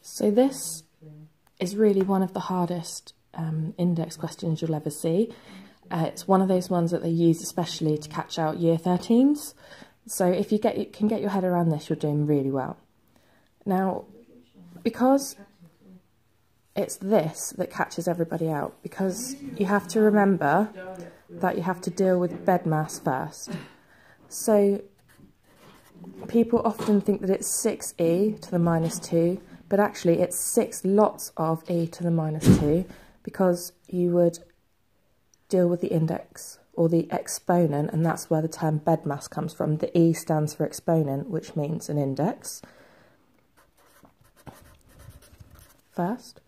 So this is really one of the hardest index questions you'll ever see. It's one of those ones that they use especially to catch out year 13s. So if you can get your head around this, you're doing really well. Now, because it's this that catches everybody out, because you have to remember that you have to deal with bed mass first. So people often think that it's 6e to the minus 2, but actually it's 6 lots of e to the minus 2, because you would deal with the index or the exponent, and that's where the term bed mass comes from. The e stands for exponent, which means an index first.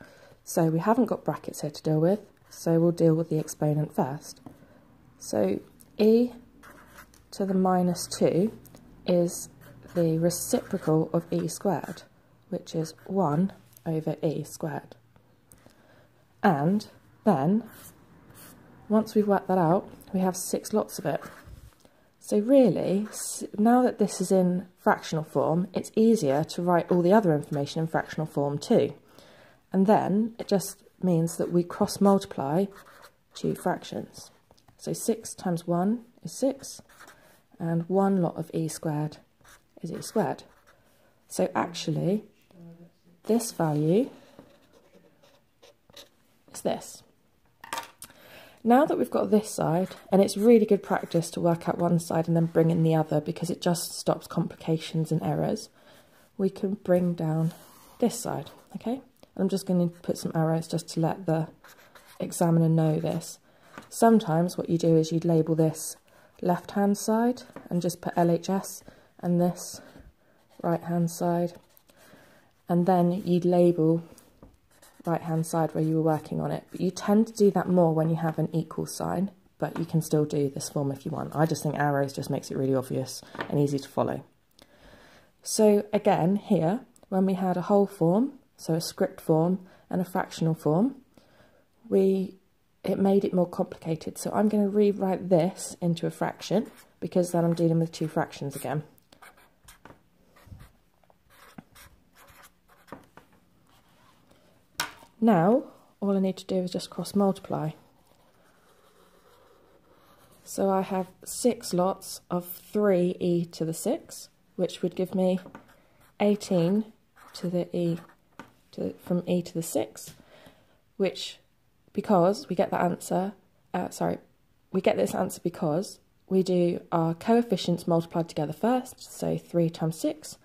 So we haven't got brackets here to deal with, so we'll deal with the exponent first. So e to the minus 2 is the reciprocal of e squared, which is 1 over e squared. And then, once we've worked that out, we have 6 lots of it. So really, now that this is in fractional form, it's easier to write all the other information in fractional form too. And then it just means that we cross multiply 2 fractions. So 6 times 1 is 6, and 1 lot of e squared is e squared. So actually, this value is this. Now that we've got this side, and it's really good practice to work out one side and then bring in the other because it just stops complications and errors, we can bring down this side, okay? I'm just going to put some arrows just to let the examiner know this. Sometimes what you do is you'd label this left-hand side and just put LHS, and this right-hand side, and then you'd label right-hand side where you were working on it. But you tend to do that more when you have an equal sign, but you can still do this form if you want. I just think arrows just makes it really obvious and easy to follow. So again, here, when we had a whole form, so a script form and a fractional form, it made it more complicated. So I'm going to rewrite this into a fraction, because then I'm dealing with 2 fractions again. Now, all I need to do is just cross multiply. So I have 6 lots of 3e to the 6, which would give me 18 to the e from e to the 6, which, because we get that answer, we get this answer because we do our coefficients multiplied together first, so 3 times 6,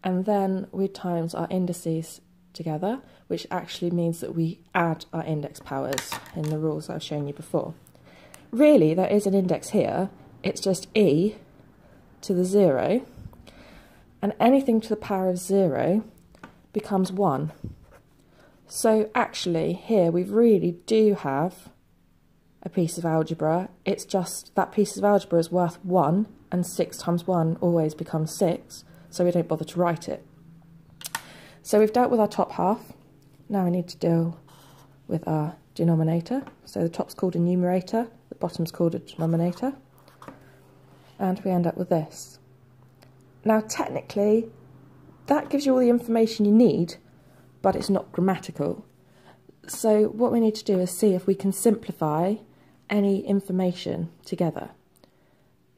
and then we times our indices together, which actually means that we add our index powers in the rules I've shown you before. Really, there is an index here, it's just e to the 0, and anything to the power of 0 becomes 1. So actually, here we really do have a piece of algebra. It's just that piece of algebra is worth 1, and 6 times 1 always becomes 6, so we don't bother to write it. So we've dealt with our top half. Now we need to deal with our denominator. So the top's called a numerator, the bottom's called a denominator, and we end up with this. Now technically, that gives you all the information you need, but it's not grammatical. So what we need to do is see if we can simplify any information together.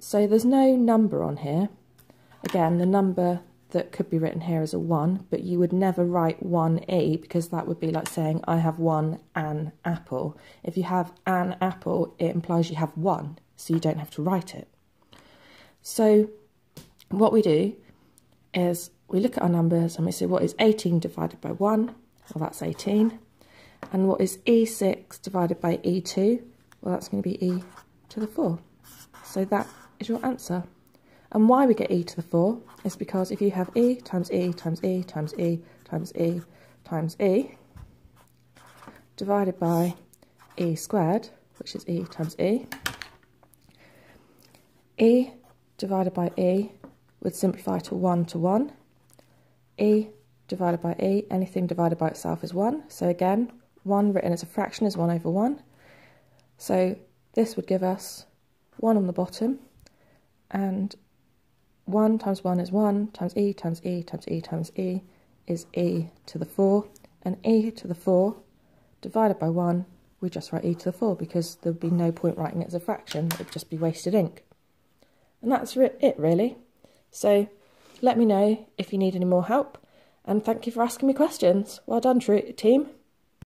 So there's no number on here. Again, the number that could be written here is a 1, but you would never write 1e, because that would be like saying I have an apple. If you have an apple, it implies you have 1, so you don't have to write it. So what we do is we look at our numbers and we say, what is 18 divided by 1? Well, that's 18. And what is e6 divided by e2? Well, that's going to be e to the 4. So that is your answer. And why we get e to the 4 is because if you have e times e times e times e times e times e divided by e squared, which is e times e divided by e would simplify to 1 to 1. E divided by e, anything divided by itself is 1. So again, 1 written as a fraction is 1 over 1. So this would give us 1 on the bottom, and 1 times 1 is 1 times e times e times e times e is e to the 4, and e to the 4 divided by 1, we just write e to the 4 because there would be no point writing it as a fraction, it would just be wasted ink. And that's it really. So let me know if you need any more help, and thank you for asking me questions. Well done, team.